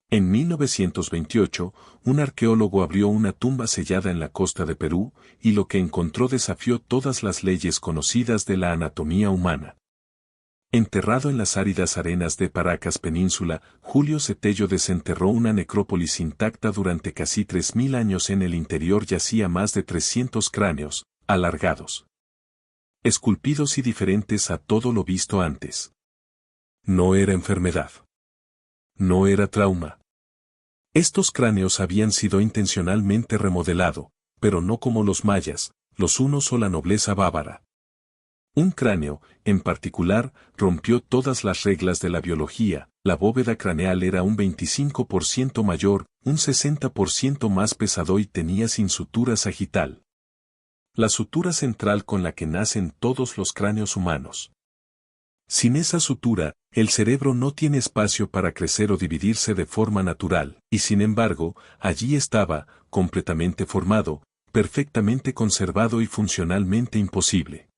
En 1928, un arqueólogo abrió una tumba sellada en la costa de Perú, y lo que encontró desafió todas las leyes conocidas de la anatomía humana. Enterrado en las áridas arenas de Paracas Península, Julio Cetello desenterró una necrópolis intacta durante casi 3000 años. En el interior yacía más de 300 cráneos, alargados, esculpidos y diferentes a todo lo visto antes. No era enfermedad. No era trauma. Estos cráneos habían sido intencionalmente remodelados, pero no como los mayas, los hunos o la nobleza bávara. Un cráneo, en particular, rompió todas las reglas de la biología. La bóveda craneal era un 25% mayor, un 60% más pesado y tenía sin sutura sagital. La sutura central con la que nacen todos los cráneos humanos. Sin esa sutura, el cerebro no tiene espacio para crecer o dividirse de forma natural, y sin embargo, allí estaba, completamente formado, perfectamente conservado y funcionalmente imposible.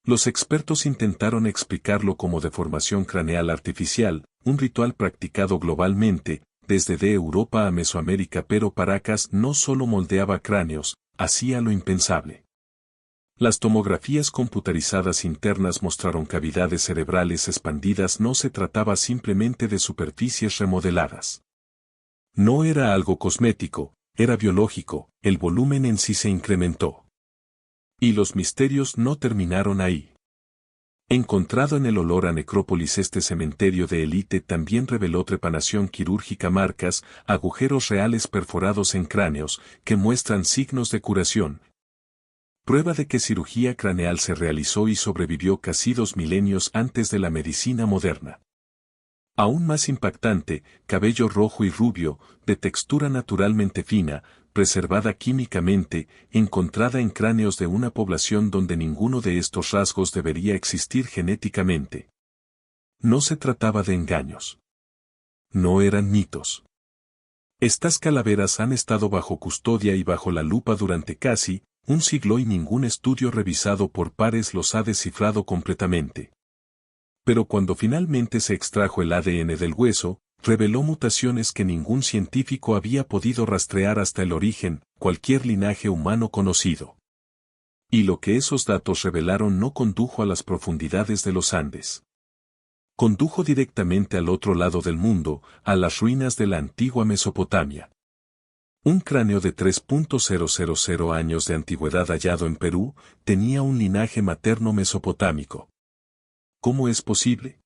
Los expertos intentaron explicarlo como deformación craneal artificial, un ritual practicado globalmente, desde de Europa a Mesoamérica, pero Paracas no solo moldeaba cráneos, hacía lo impensable. Las tomografías computarizadas internas mostraron cavidades cerebrales expandidas. No se trataba simplemente de superficies remodeladas. No era algo cosmético, era biológico, el volumen en sí se incrementó. Y los misterios no terminaron ahí. Encontrado en el olor a necrópolis, este cementerio de élite también reveló trepanación quirúrgica, marcas, agujeros reales perforados en cráneos, que muestran signos de curación. Prueba de que cirugía craneal se realizó y sobrevivió casi 2 milenios antes de la medicina moderna. Aún más impactante, cabello rojo y rubio, de textura naturalmente fina, preservada químicamente, encontrada en cráneos de una población donde ninguno de estos rasgos debería existir genéticamente. No se trataba de engaños. No eran mitos. Estas calaveras han estado bajo custodia y bajo la lupa durante casi un siglo y ningún estudio revisado por pares los ha descifrado completamente. Pero cuando finalmente se extrajo el ADN del hueso, reveló mutaciones que ningún científico había podido rastrear hasta el origen, cualquier linaje humano conocido. Y lo que esos datos revelaron no condujo a las profundidades de los Andes. Condujo directamente al otro lado del mundo, a las ruinas de la antigua Mesopotamia. Un cráneo de 3.000 años de antigüedad hallado en Perú, tenía un linaje materno mesopotámico. ¿Cómo es posible?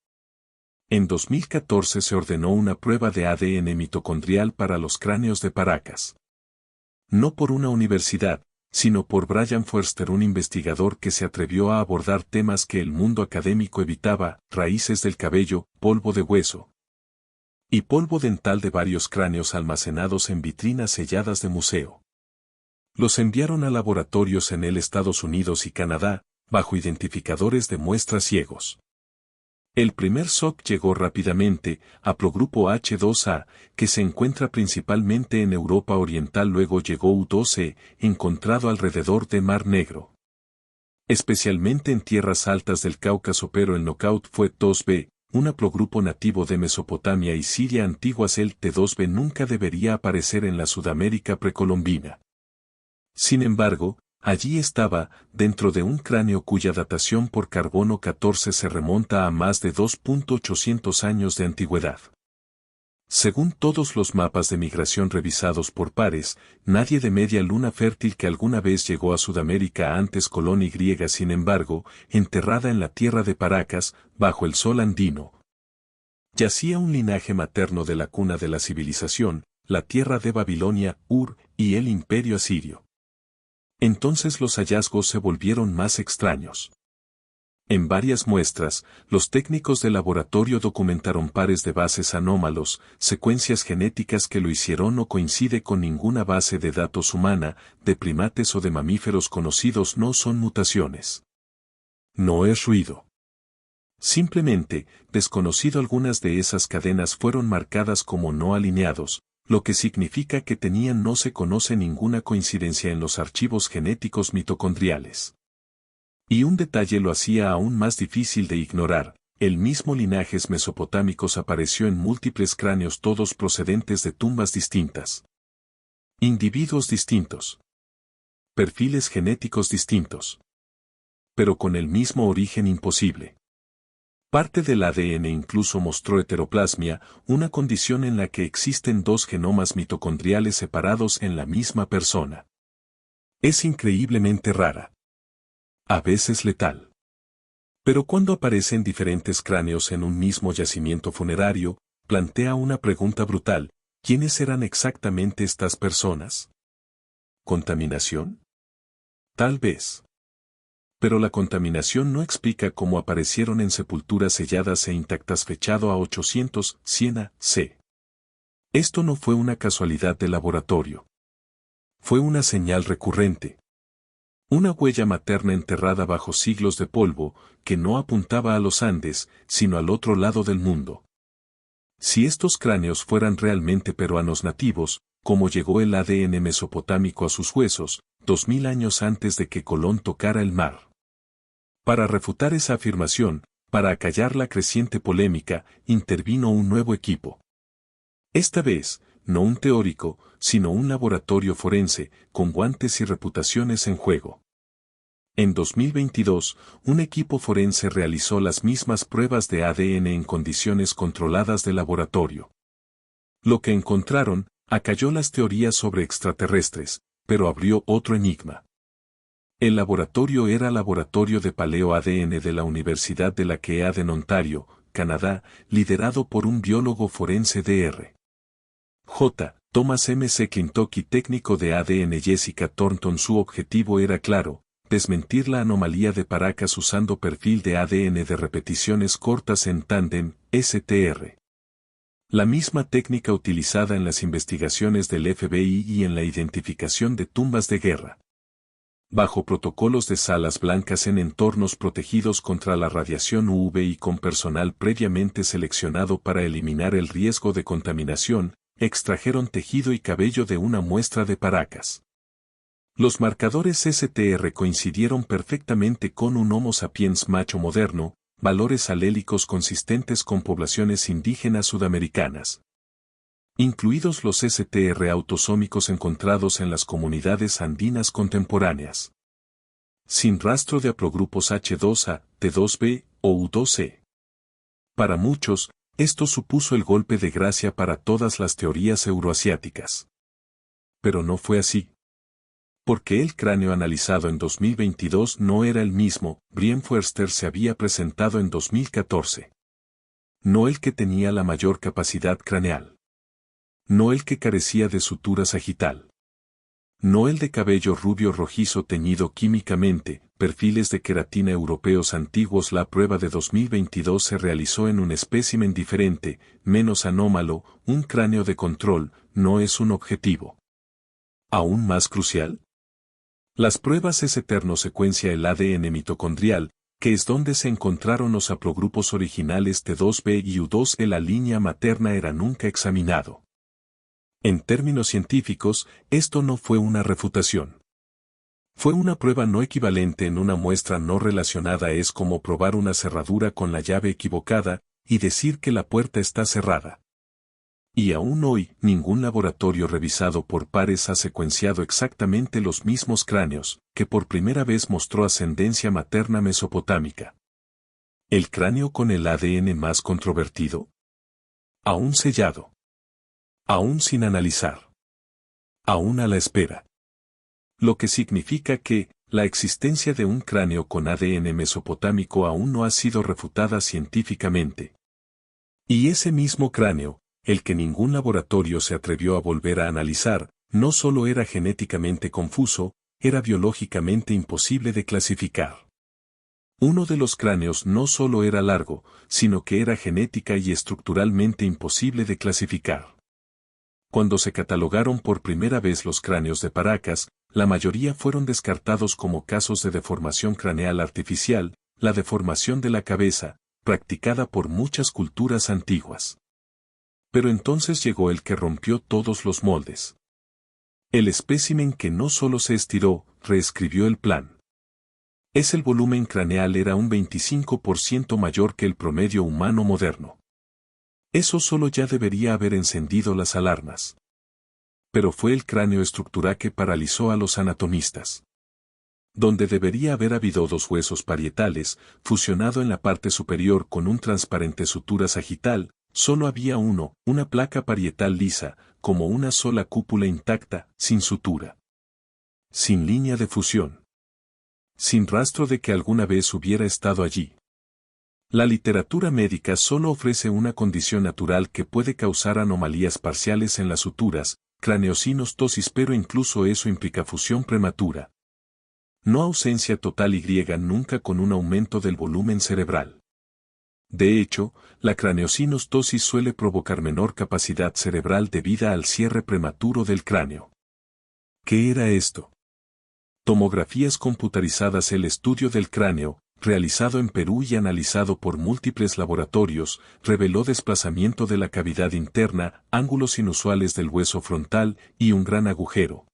En 2014 se ordenó una prueba de ADN mitocondrial para los cráneos de Paracas. No por una universidad, sino por Brian Foerster, un investigador que se atrevió a abordar temas que el mundo académico evitaba: raíces del cabello, polvo de hueso y polvo dental de varios cráneos almacenados en vitrinas selladas de museo. Los enviaron a laboratorios en Estados Unidos y Canadá, bajo identificadores de muestras ciegos. El primer SOC llegó rápidamente, haplogrupo H2A, que se encuentra principalmente en Europa Oriental. Luego llegó U2E, encontrado alrededor de Mar Negro, especialmente en tierras altas del Cáucaso, pero el knockout fue T2B, un haplogrupo nativo de Mesopotamia y Siria antiguas. El T2B nunca debería aparecer en la Sudamérica precolombina. Sin embargo, allí estaba, dentro de un cráneo cuya datación por carbono 14 se remonta a más de 2.800 años de antigüedad. Según todos los mapas de migración revisados por pares, nadie de media luna fértil que alguna vez llegó a Sudamérica antes Colón y griega. Sin embargo, enterrada en la tierra de Paracas, bajo el sol andino, yacía un linaje materno de la cuna de la civilización, la tierra de Babilonia, Ur, y el imperio asirio. Entonces los hallazgos se volvieron más extraños. En varias muestras, los técnicos de laboratorio documentaron pares de bases anómalos, secuencias genéticas que lo hicieron no coincide con ninguna base de datos humana, de primates o de mamíferos conocidos. No son mutaciones. No es ruido. Simplemente, desconocido. Algunas de esas cadenas fueron marcadas como no alineados, lo que significa que tenían. No se conoce ninguna coincidencia en los archivos genéticos mitocondriales. Y un detalle lo hacía aún más difícil de ignorar: el mismo linajes mesopotámicos apareció en múltiples cráneos todos procedentes de tumbas distintas. Individuos distintos. Perfiles genéticos distintos. Pero con el mismo origen imposible. Parte del ADN incluso mostró heteroplasmia, una condición en la que existen dos genomas mitocondriales separados en la misma persona. Es increíblemente rara. A veces letal. Pero cuando aparecen diferentes cráneos en un mismo yacimiento funerario, plantea una pregunta brutal: ¿quiénes eran exactamente estas personas? ¿Contaminación? Tal vez. Pero la contaminación no explica cómo aparecieron en sepulturas selladas e intactas fechado a 800, Siena, c. Esto no fue una casualidad de laboratorio. Fue una señal recurrente. Una huella materna enterrada bajo siglos de polvo, que no apuntaba a los Andes, sino al otro lado del mundo. Si estos cráneos fueran realmente peruanos nativos, ¿cómo llegó el ADN mesopotámico a sus huesos, 2000 años antes de que Colón tocara el mar? Para refutar esa afirmación, para acallar la creciente polémica, intervino un nuevo equipo. Esta vez, no un teórico, sino un laboratorio forense, con guantes y reputaciones en juego. En 2022, un equipo forense realizó las mismas pruebas de ADN en condiciones controladas de laboratorio. Lo que encontraron, acalló las teorías sobre extraterrestres, pero abrió otro enigma. El laboratorio era Laboratorio de Paleo ADN de la Universidad de la Kead en Ontario, Canadá, liderado por un biólogo forense Dr. J. Thomas M. Clintock y técnico de ADN Jessica Thornton. Su objetivo era claro: desmentir la anomalía de Paracas usando perfil de ADN de repeticiones cortas en tándem, STR. La misma técnica utilizada en las investigaciones del FBI y en la identificación de tumbas de guerra. Bajo protocolos de salas blancas en entornos protegidos contra la radiación UV y con personal previamente seleccionado para eliminar el riesgo de contaminación, extrajeron tejido y cabello de una muestra de Paracas. Los marcadores STR coincidieron perfectamente con un Homo sapiens macho moderno, valores alélicos consistentes con poblaciones indígenas sudamericanas, incluidos los STR autosómicos encontrados en las comunidades andinas contemporáneas. Sin rastro de haplogrupos H2A, T2B o U2C. Para muchos, esto supuso el golpe de gracia para todas las teorías euroasiáticas. Pero no fue así. Porque el cráneo analizado en 2022 no era el mismo, Brian Foerster se había presentado en 2014. No el que tenía la mayor capacidad craneal. No el que carecía de sutura sagital. No el de cabello rubio rojizo teñido químicamente, perfiles de queratina europeos antiguos. La prueba de 2022 se realizó en un espécimen diferente, menos anómalo, un cráneo de control, no es un objetivo. ¿Aún más crucial? Las pruebas S-terno secuencia el ADN mitocondrial, que es donde se encontraron los haplogrupos originales T2B y U2E. La línea materna era nunca examinado. En términos científicos, esto no fue una refutación. Fue una prueba no equivalente en una muestra no relacionada. Es como probar una cerradura con la llave equivocada y decir que la puerta está cerrada. Y aún hoy, ningún laboratorio revisado por pares ha secuenciado exactamente los mismos cráneos, que por primera vez mostró ascendencia materna mesopotámica. ¿El cráneo con el ADN más controvertido? Aún sellado. Aún sin analizar. Aún a la espera. Lo que significa que, la existencia de un cráneo con ADN mesopotámico aún no ha sido refutada científicamente. Y ese mismo cráneo, el que ningún laboratorio se atrevió a volver a analizar, no solo era genéticamente confuso, era biológicamente imposible de clasificar. Uno de los cráneos no solo era largo, sino que era genética y estructuralmente imposible de clasificar. Cuando se catalogaron por primera vez los cráneos de Paracas, la mayoría fueron descartados como casos de deformación craneal artificial, la deformación de la cabeza, practicada por muchas culturas antiguas. Pero entonces llegó el que rompió todos los moldes. El espécimen que no solo se estiró, reescribió el plan. El volumen craneal era un 25% mayor que el promedio humano moderno. Eso solo ya debería haber encendido las alarmas. Pero fue el cráneo estructural que paralizó a los anatomistas. Donde debería haber habido dos huesos parietales, fusionado en la parte superior con un transparente sutura sagital, solo había uno, una placa parietal lisa, como una sola cúpula intacta, sin sutura. Sin línea de fusión. Sin rastro de que alguna vez hubiera estado allí. La literatura médica solo ofrece una condición natural que puede causar anomalías parciales en las suturas, craneosinostosis, pero incluso eso implica fusión prematura. No ausencia total y nunca con un aumento del volumen cerebral. De hecho, la craneosinostosis suele provocar menor capacidad cerebral debida al cierre prematuro del cráneo. ¿Qué era esto? Tomografías computarizadas. El estudio del cráneo, realizado en Perú y analizado por múltiples laboratorios, reveló desplazamiento de la cavidad interna, ángulos inusuales del hueso frontal y un gran agujero.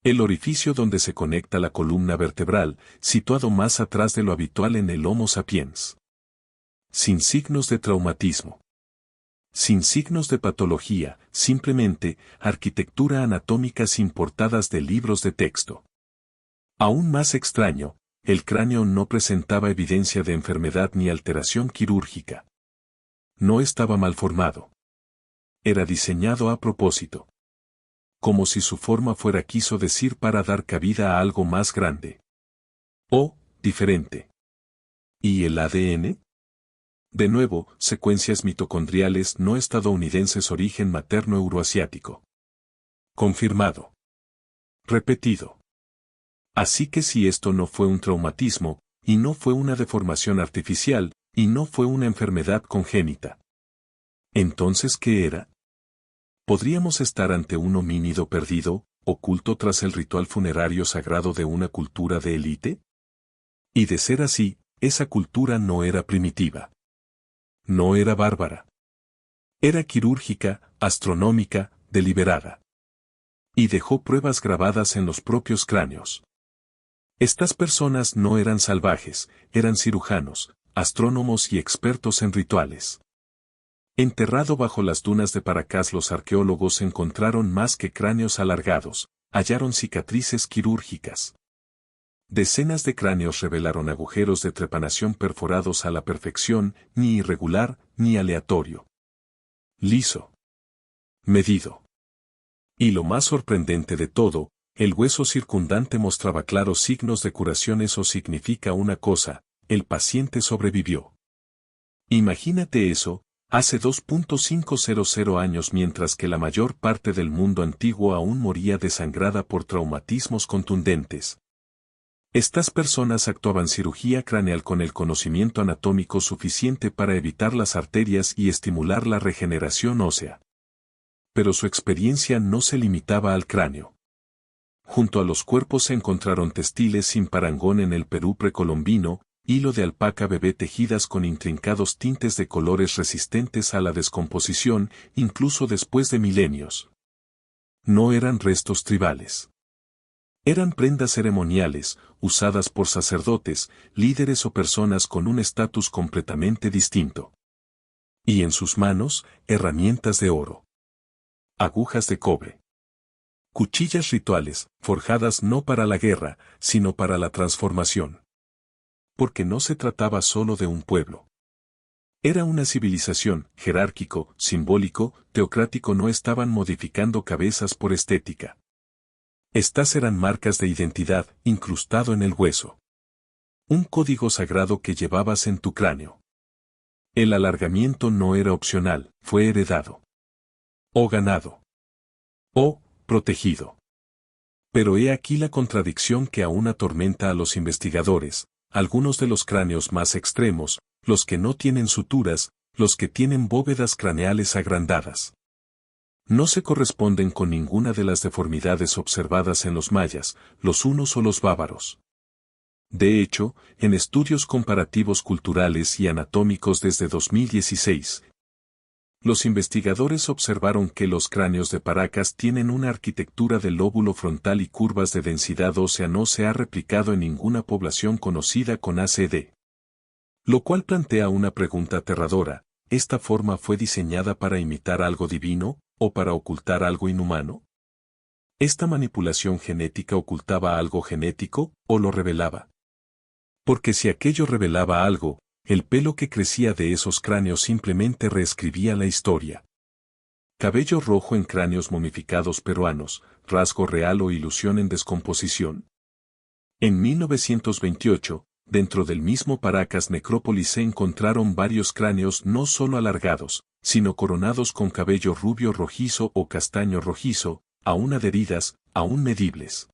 El orificio donde se conecta la columna vertebral, situado más atrás de lo habitual en el Homo sapiens. Sin signos de traumatismo. Sin signos de patología, simplemente, arquitectura anatómica sin portadas de libros de texto. Aún más extraño, el cráneo no presentaba evidencia de enfermedad ni alteración quirúrgica. No estaba mal formado. Era diseñado a propósito. Como si su forma fuera, quiso decir, para dar cabida a algo más grande. O, diferente. ¿Y el ADN? De nuevo, secuencias mitocondriales no estadounidenses, origen materno euroasiático. Confirmado. Repetido. Así que si esto no fue un traumatismo, y no fue una deformación artificial, y no fue una enfermedad congénita. ¿Entonces qué era? ¿Podríamos estar ante un homínido perdido, oculto tras el ritual funerario sagrado de una cultura de élite? Y de ser así, esa cultura no era primitiva. No era bárbara. Era quirúrgica, astronómica, deliberada. Y dejó pruebas grabadas en los propios cráneos. Estas personas no eran salvajes, eran cirujanos, astrónomos y expertos en rituales. Enterrado bajo las dunas de Paracas, los arqueólogos encontraron más que cráneos alargados, hallaron cicatrices quirúrgicas. Decenas de cráneos revelaron agujeros de trepanación perforados a la perfección, ni irregular, ni aleatorio. Liso. Medido. Y lo más sorprendente de todo, el hueso circundante mostraba claros signos de curación. Eso significa una cosa: el paciente sobrevivió. Imagínate eso, hace 2.500 años, mientras que la mayor parte del mundo antiguo aún moría desangrada por traumatismos contundentes. Estas personas actuaban cirugía craneal con el conocimiento anatómico suficiente para evitar las arterias y estimular la regeneración ósea. Pero su experiencia no se limitaba al cráneo. Junto a los cuerpos se encontraron textiles sin parangón en el Perú precolombino, hilo de alpaca bebé tejidas con intrincados tintes de colores resistentes a la descomposición, incluso después de milenios. No eran restos tribales. Eran prendas ceremoniales, usadas por sacerdotes, líderes o personas con un estatus completamente distinto. Y en sus manos, herramientas de oro. Agujas de cobre. Cuchillas rituales, forjadas no para la guerra, sino para la transformación. Porque no se trataba solo de un pueblo. Era una civilización, jerárquico, simbólico, teocrático. No estaban modificando cabezas por estética. Estas eran marcas de identidad, incrustado en el hueso. Un código sagrado que llevabas en tu cráneo. El alargamiento no era opcional, fue heredado. O ganado. O protegido. Pero he aquí la contradicción que aún atormenta a los investigadores: algunos de los cráneos más extremos, los que no tienen suturas, los que tienen bóvedas craneales agrandadas, no se corresponden con ninguna de las deformidades observadas en los mayas, los hunos o los bávaros. De hecho, en estudios comparativos culturales y anatómicos desde 2016, Los investigadores observaron que los cráneos de Paracas tienen una arquitectura del lóbulo frontal y curvas de densidad ósea no se ha replicado en ninguna población conocida con ACD. Lo cual plantea una pregunta aterradora: ¿esta forma fue diseñada para imitar algo divino, o para ocultar algo inhumano? ¿Esta manipulación genética ocultaba algo genético, o lo revelaba? Porque si aquello revelaba algo, el pelo que crecía de esos cráneos simplemente reescribía la historia. Cabello rojo en cráneos momificados peruanos, rasgo real o ilusión en descomposición. En 1928, dentro del mismo Paracas Necrópolis se encontraron varios cráneos no solo alargados, sino coronados con cabello rubio rojizo o castaño rojizo, aún adheridas, aún medibles.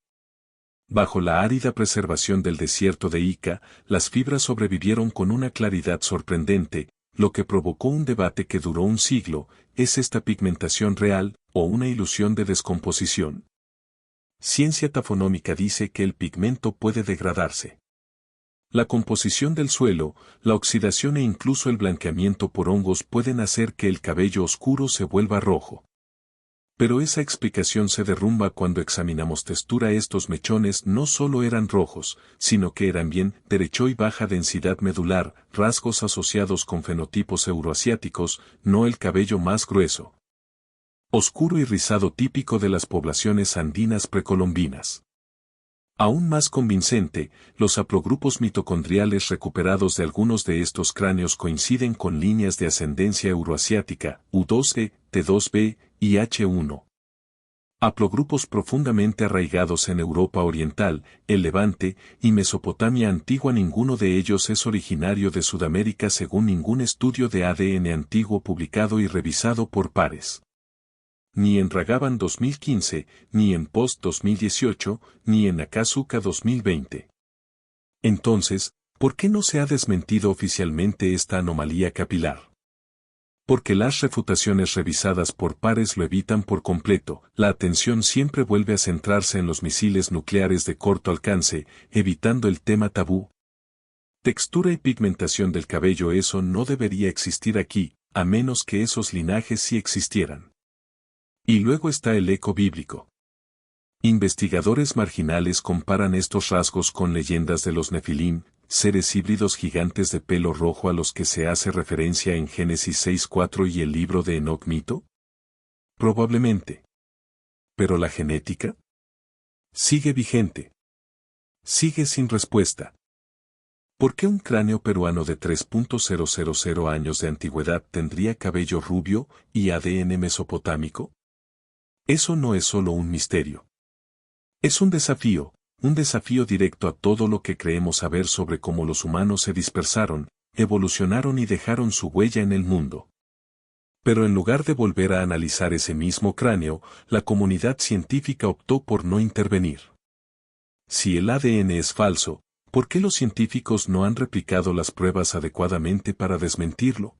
Bajo la árida preservación del desierto de Ica, las fibras sobrevivieron con una claridad sorprendente, lo que provocó un debate que duró un siglo: ¿es esta pigmentación real, o una ilusión de descomposición? Ciencia tafonómica dice que el pigmento puede degradarse. La composición del suelo, la oxidación e incluso el blanqueamiento por hongos pueden hacer que el cabello oscuro se vuelva rojo. Pero esa explicación se derrumba cuando examinamos textura. Estos mechones no solo eran rojos, sino que eran bien derecho y baja densidad medular, rasgos asociados con fenotipos euroasiáticos, no el cabello más grueso, oscuro y rizado típico de las poblaciones andinas precolombinas. Aún más convincente, los haplogrupos mitocondriales recuperados de algunos de estos cráneos coinciden con líneas de ascendencia euroasiática, U2E, T2B y H1. Haplogrupos profundamente arraigados en Europa Oriental, el Levante y Mesopotamia antigua. Ninguno de ellos es originario de Sudamérica según ningún estudio de ADN antiguo publicado y revisado por pares. Ni en Ragavan 2015, ni en Post 2018, ni en Akazuka 2020. Entonces, ¿por qué no se ha desmentido oficialmente esta anomalía capilar? Porque las refutaciones revisadas por pares lo evitan por completo. La atención siempre vuelve a centrarse en los misiles nucleares de corto alcance, evitando el tema tabú. Textura y pigmentación del cabello: eso no debería existir aquí, a menos que esos linajes sí existieran. Y luego está el eco bíblico. Investigadores marginales comparan estos rasgos con leyendas de los Nefilim, seres híbridos gigantes de pelo rojo a los que se hace referencia en Génesis 6:4 y el libro de Enoc. ¿Mito? Probablemente. ¿Pero la genética? Sigue vigente. Sigue sin respuesta. ¿Por qué un cráneo peruano de 3.000 años de antigüedad tendría cabello rubio y ADN mesopotámico? Eso no es solo un misterio. Es un desafío directo a todo lo que creemos saber sobre cómo los humanos se dispersaron, evolucionaron y dejaron su huella en el mundo. Pero en lugar de volver a analizar ese mismo cráneo, la comunidad científica optó por no intervenir. Si el ADN es falso, ¿por qué los científicos no han replicado las pruebas adecuadamente para desmentirlo?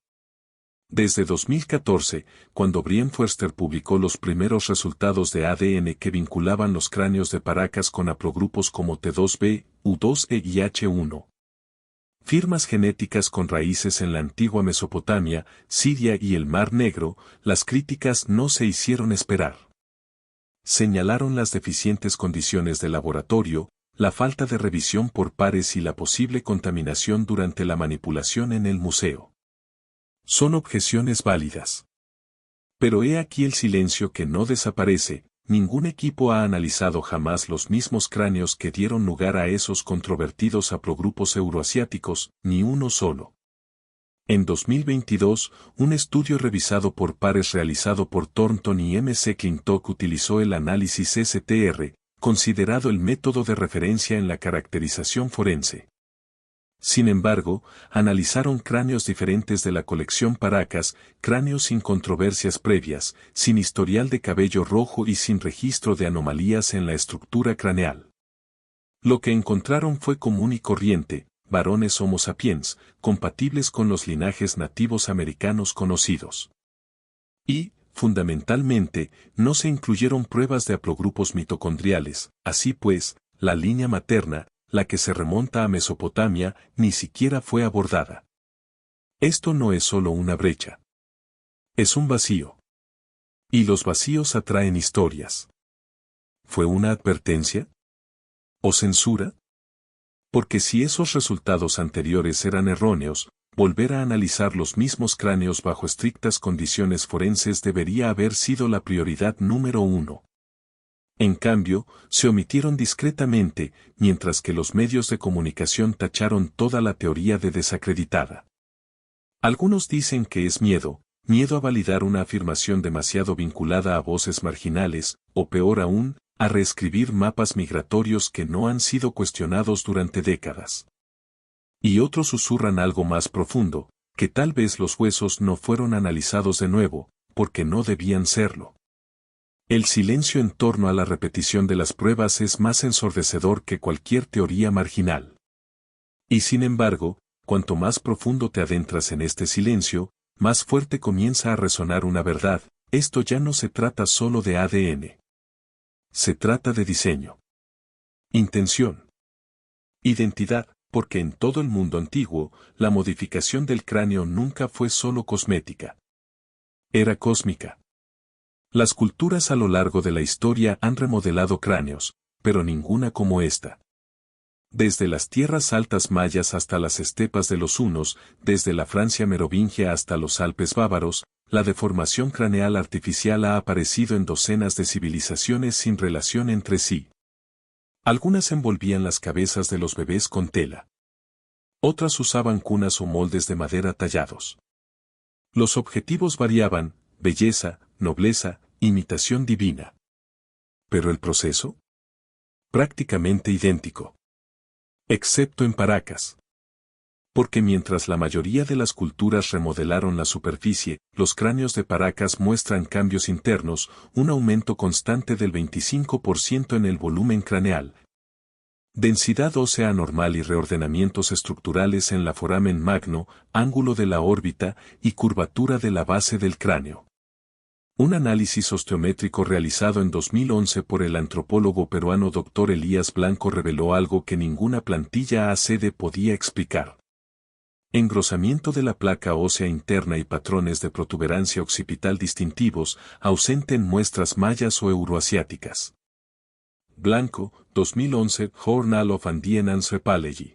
Desde 2014, cuando Brian Foerster publicó los primeros resultados de ADN que vinculaban los cráneos de Paracas con haplogrupos como T2B, U2E y H1. Firmas genéticas con raíces en la antigua Mesopotamia, Siria y el Mar Negro, las críticas no se hicieron esperar. Señalaron las deficientes condiciones de laboratorio, la falta de revisión por pares y la posible contaminación durante la manipulación en el museo. Son objeciones válidas. Pero he aquí el silencio que no desaparece: ningún equipo ha analizado jamás los mismos cráneos que dieron lugar a esos controvertidos haplogrupos euroasiáticos, ni uno solo. En 2022, un estudio revisado por pares realizado por Thornton y McClintock utilizó el análisis STR, considerado el método de referencia en la caracterización forense. Sin embargo, analizaron cráneos diferentes de la colección Paracas, cráneos sin controversias previas, sin historial de cabello rojo y sin registro de anomalías en la estructura craneal. Lo que encontraron fue común y corriente: varones Homo sapiens, compatibles con los linajes nativos americanos conocidos. Y, fundamentalmente, no se incluyeron pruebas de haplogrupos mitocondriales. Así pues, la línea materna, la que se remonta a Mesopotamia, ni siquiera fue abordada. Esto no es solo una brecha. Es un vacío. Y los vacíos atraen historias. ¿Fue una advertencia? ¿O censura? Porque si esos resultados anteriores eran erróneos, volver a analizar los mismos cráneos bajo estrictas condiciones forenses debería haber sido la prioridad número uno. En cambio, se omitieron discretamente, mientras que los medios de comunicación tacharon toda la teoría de desacreditada. Algunos dicen que es miedo a validar una afirmación demasiado vinculada a voces marginales, o peor aún, a reescribir mapas migratorios que no han sido cuestionados durante décadas. Y otros susurran algo más profundo, que tal vez los huesos no fueron analizados de nuevo, porque no debían serlo. El silencio en torno a la repetición de las pruebas es más ensordecedor que cualquier teoría marginal. Y sin embargo, cuanto más profundo te adentras en este silencio, más fuerte comienza a resonar una verdad: esto ya no se trata solo de ADN. Se trata de diseño. Intención. Identidad, porque en todo el mundo antiguo, la modificación del cráneo nunca fue solo cosmética. Era cósmica. Las culturas a lo largo de la historia han remodelado cráneos, pero ninguna como esta. Desde las tierras altas mayas hasta las estepas de los hunos, desde la Francia merovingia hasta los Alpes bávaros, la deformación craneal artificial ha aparecido en docenas de civilizaciones sin relación entre sí. Algunas envolvían las cabezas de los bebés con tela. Otras usaban cunas o moldes de madera tallados. Los objetivos variaban: belleza, nobleza, imitación divina. ¿Pero el proceso? Prácticamente idéntico. Excepto en Paracas. Porque mientras la mayoría de las culturas remodelaron la superficie, los cráneos de Paracas muestran cambios internos, un aumento constante del 25% en el volumen craneal, densidad ósea anormal y reordenamientos estructurales en la foramen magno, ángulo de la órbita y curvatura de la base del cráneo. Un análisis osteométrico realizado en 2011 por el antropólogo peruano Dr. Elías Blanco reveló algo que ninguna plantilla ACD podía explicar. Engrosamiento de la placa ósea interna y patrones de protuberancia occipital distintivos, ausente en muestras mayas o euroasiáticas. Blanco, 2011, Journal of Andean Anthropology.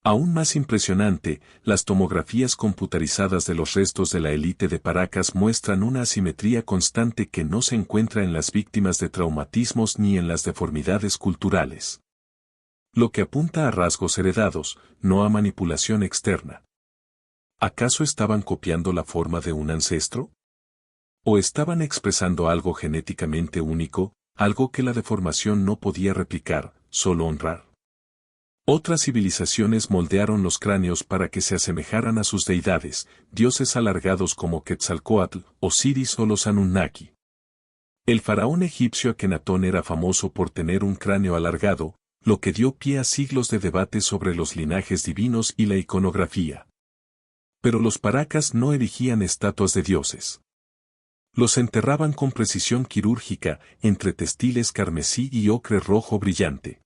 Aún más impresionante, las tomografías computarizadas de los restos de la élite de Paracas muestran una asimetría constante que no se encuentra en las víctimas de traumatismos ni en las deformidades culturales. Lo que apunta a rasgos heredados, no a manipulación externa. ¿Acaso estaban copiando la forma de un ancestro? ¿O estaban expresando algo genéticamente único, algo que la deformación no podía replicar, solo honrar? Otras civilizaciones moldearon los cráneos para que se asemejaran a sus deidades, dioses alargados como Quetzalcóatl, Osiris o los Anunnaki. El faraón egipcio Akenatón era famoso por tener un cráneo alargado, lo que dio pie a siglos de debate sobre los linajes divinos y la iconografía. Pero los Paracas no erigían estatuas de dioses. Los enterraban con precisión quirúrgica, entre textiles carmesí y ocre rojo brillante.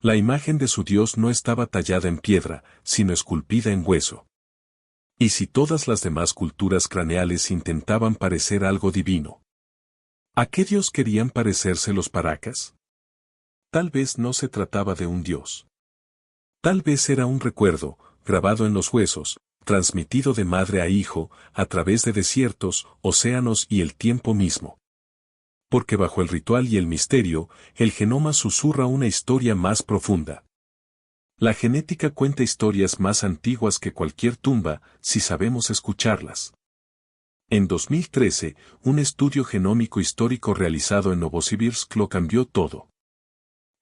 La imagen de su dios no estaba tallada en piedra, sino esculpida en hueso. ¿Y si todas las demás culturas craneales intentaban parecer algo divino? ¿A qué dios querían parecerse los Paracas? Tal vez no se trataba de un dios. Tal vez era un recuerdo, grabado en los huesos, transmitido de madre a hijo, a través de desiertos, océanos y el tiempo mismo. Porque bajo el ritual y el misterio, el genoma susurra una historia más profunda. La genética cuenta historias más antiguas que cualquier tumba, si sabemos escucharlas. En 2013, un estudio genómico histórico realizado en Novosibirsk lo cambió todo.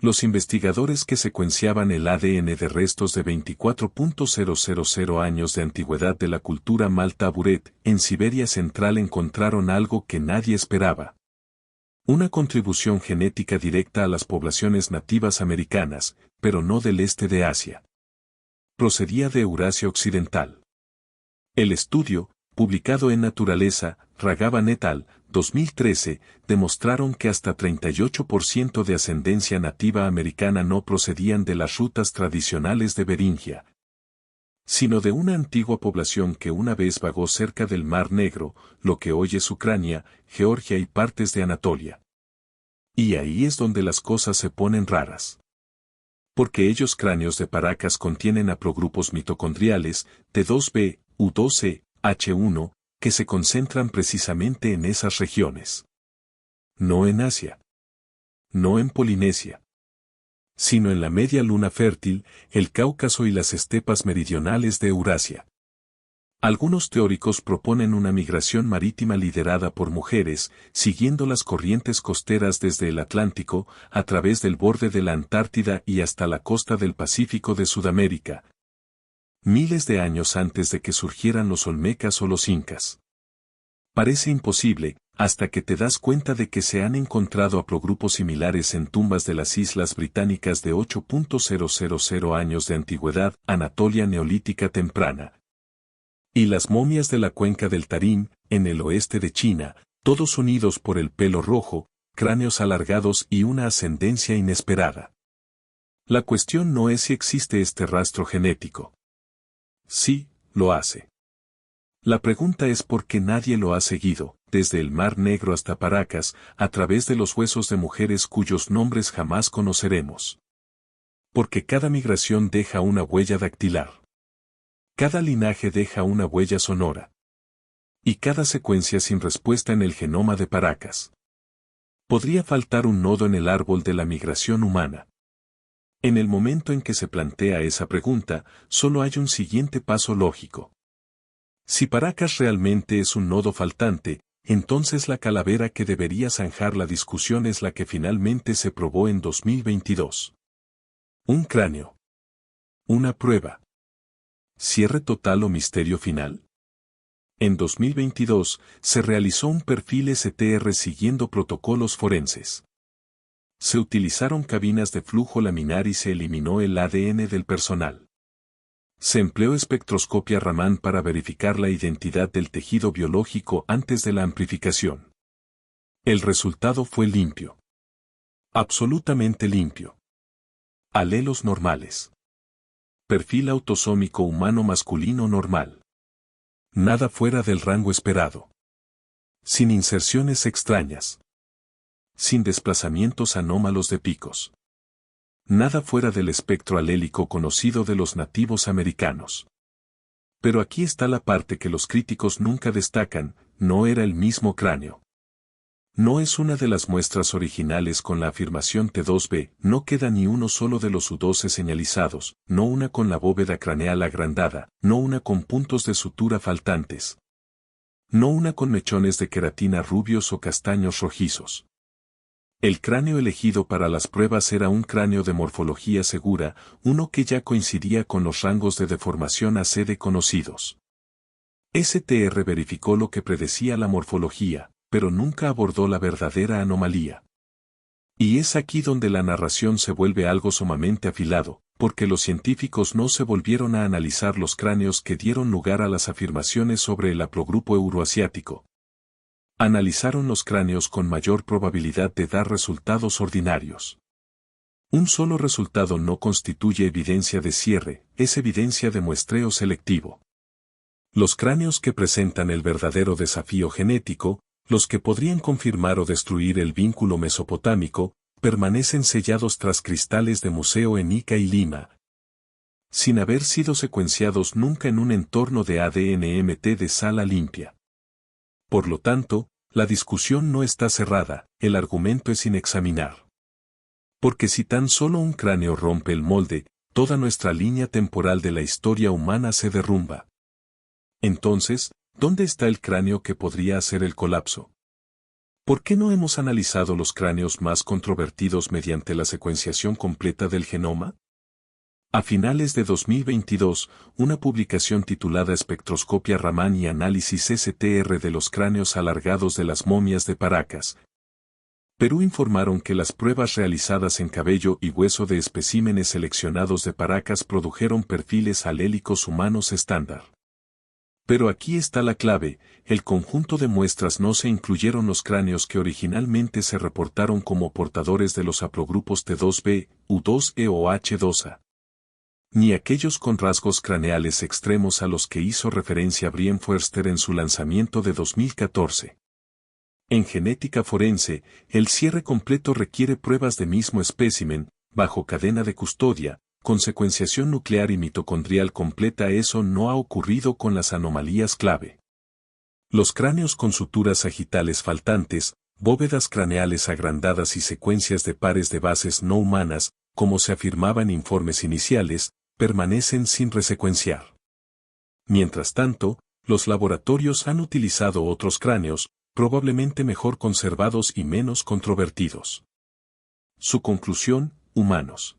Los investigadores que secuenciaban el ADN de restos de 24.000 años de antigüedad de la cultura Maltaburet, en Siberia Central encontraron algo que nadie esperaba. Una contribución genética directa a las poblaciones nativas americanas, pero no del este de Asia. Procedía de Eurasia Occidental. El estudio, publicado en Naturaleza, Raghavan et al., 2013, demostraron que hasta 38% de ascendencia nativa americana no procedían de las rutas tradicionales de Beringia. sino de una antigua población que una vez vagó cerca del Mar Negro, lo que hoy es Ucrania, Georgia y partes de Anatolia. Y ahí es donde las cosas se ponen raras. Porque ellos cráneos de Paracas contienen haplogrupos mitocondriales, T2b, U12, H1, que se concentran precisamente en esas regiones. No en Asia. No en Polinesia. Sino en la media luna fértil, el Cáucaso y las estepas meridionales de Eurasia. Algunos teóricos proponen una migración marítima liderada por mujeres, siguiendo las corrientes costeras desde el Atlántico, a través del borde de la Antártida y hasta la costa del Pacífico de Sudamérica. Miles de años antes de que surgieran los olmecas o los incas. Parece imposible, hasta que te das cuenta de que se han encontrado haplogrupos similares en tumbas de las islas británicas de 8.000 años de antigüedad, Anatolia neolítica temprana. Y las momias de la cuenca del Tarim, en el oeste de China, todos unidos por el pelo rojo, cráneos alargados y una ascendencia inesperada. La cuestión no es si existe este rastro genético. Sí, lo hace. La pregunta es por qué nadie lo ha seguido, desde el Mar Negro hasta Paracas, a través de los huesos de mujeres cuyos nombres jamás conoceremos. Porque cada migración deja una huella dactilar. Cada linaje deja una huella sonora. Y cada secuencia sin respuesta en el genoma de Paracas. Podría faltar un nodo en el árbol de la migración humana. En el momento en que se plantea esa pregunta, solo hay un siguiente paso lógico. Si Paracas realmente es un nodo faltante, entonces la calavera que debería zanjar la discusión es la que finalmente se probó en 2022. Un cráneo. Una prueba. ¿Cierre total o misterio final? En 2022, se realizó un perfil STR siguiendo protocolos forenses. Se utilizaron cabinas de flujo laminar y se eliminó el ADN del personal. Se empleó espectroscopia Raman para verificar la identidad del tejido biológico antes de la amplificación. El resultado fue limpio. Absolutamente limpio. Alelos normales. Perfil autosómico humano masculino normal. Nada fuera del rango esperado. Sin inserciones extrañas. Sin desplazamientos anómalos de picos. Nada fuera del espectro alélico conocido de los nativos americanos. Pero aquí está la parte que los críticos nunca destacan, no era el mismo cráneo. No es una de las muestras originales con la afirmación T2b, no queda ni uno solo de los U12 señalizados, no una con la bóveda craneal agrandada, no una con puntos de sutura faltantes. No una con mechones de queratina rubios o castaños rojizos. El cráneo elegido para las pruebas era un cráneo de morfología segura, uno que ya coincidía con los rangos de deformación ACD conocidos. STR verificó lo que predecía la morfología, pero nunca abordó la verdadera anomalía. Y es aquí donde la narración se vuelve algo sumamente afilado, porque los científicos no se volvieron a analizar los cráneos que dieron lugar a las afirmaciones sobre el haplogrupo euroasiático. Analizaron los cráneos con mayor probabilidad de dar resultados ordinarios. Un solo resultado no constituye evidencia de cierre, es evidencia de muestreo selectivo. Los cráneos que presentan el verdadero desafío genético, los que podrían confirmar o destruir el vínculo mesopotámico, permanecen sellados tras cristales de museo en Ica y Lima, sin haber sido secuenciados nunca en un entorno de ADN-MT de sala limpia. Por lo tanto, la discusión no está cerrada, el argumento es sin examinar. Porque si tan solo un cráneo rompe el molde, toda nuestra línea temporal de la historia humana se derrumba. Entonces, ¿dónde está el cráneo que podría hacer el colapso? ¿Por qué no hemos analizado los cráneos más controvertidos mediante la secuenciación completa del genoma? A finales de 2022, una publicación titulada Espectroscopia Raman y Análisis STR de los cráneos alargados de las momias de Paracas, Perú informaron que las pruebas realizadas en cabello y hueso de especímenes seleccionados de Paracas produjeron perfiles alélicos humanos estándar. Pero aquí está la clave, el conjunto de muestras no se incluyeron los cráneos que originalmente se reportaron como portadores de los haplogrupos T2b, U2e o H2a. ni aquellos con rasgos craneales extremos a los que hizo referencia Brian Foerster en su lanzamiento de 2014. En genética forense, el cierre completo requiere pruebas de mismo espécimen, bajo cadena de custodia, con secuenciación nuclear y mitocondrial completa. Eso no ha ocurrido con las anomalías clave. Los cráneos con suturas sagitales faltantes, bóvedas craneales agrandadas y secuencias de pares de bases no humanas, como se afirmaba en informes iniciales, permanecen sin resecuenciar. Mientras tanto, los laboratorios han utilizado otros cráneos, probablemente mejor conservados y menos controvertidos. Su conclusión: humanos.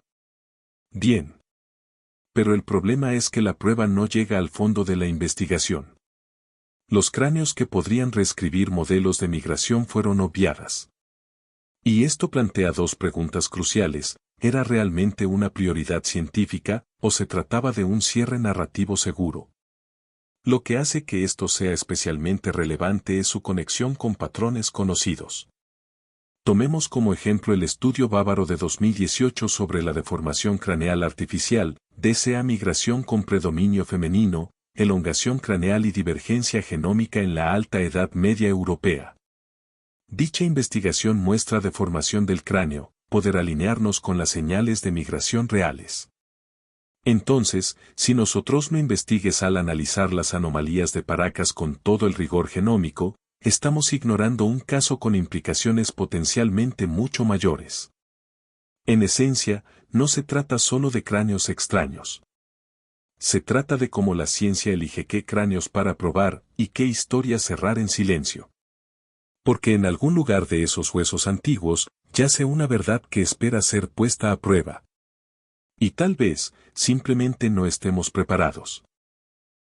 Bien. Pero el problema es que la prueba no llega al fondo de la investigación. Los cráneos que podrían reescribir modelos de migración fueron obviadas. Y esto plantea dos preguntas cruciales: ¿era realmente una prioridad científica, o se trataba de un cierre narrativo seguro? Lo que hace que esto sea especialmente relevante es su conexión con patrones conocidos. Tomemos como ejemplo el estudio bávaro de 2018 sobre la deformación craneal artificial, DCA migración con predominio femenino, elongación craneal y divergencia genómica en la Alta Edad Media Europea. Dicha investigación muestra deformación del cráneo, poder alinearnos con las señales de migración reales. Entonces, si nosotros no investigues al analizar las anomalías de Paracas con todo el rigor genómico, estamos ignorando un caso con implicaciones potencialmente mucho mayores. En esencia, no se trata solo de cráneos extraños. Se trata de cómo la ciencia elige qué cráneos para probar y qué historias cerrar en silencio. Porque en algún lugar de esos huesos antiguos yace una verdad que espera ser puesta a prueba. Y tal vez, simplemente no estemos preparados.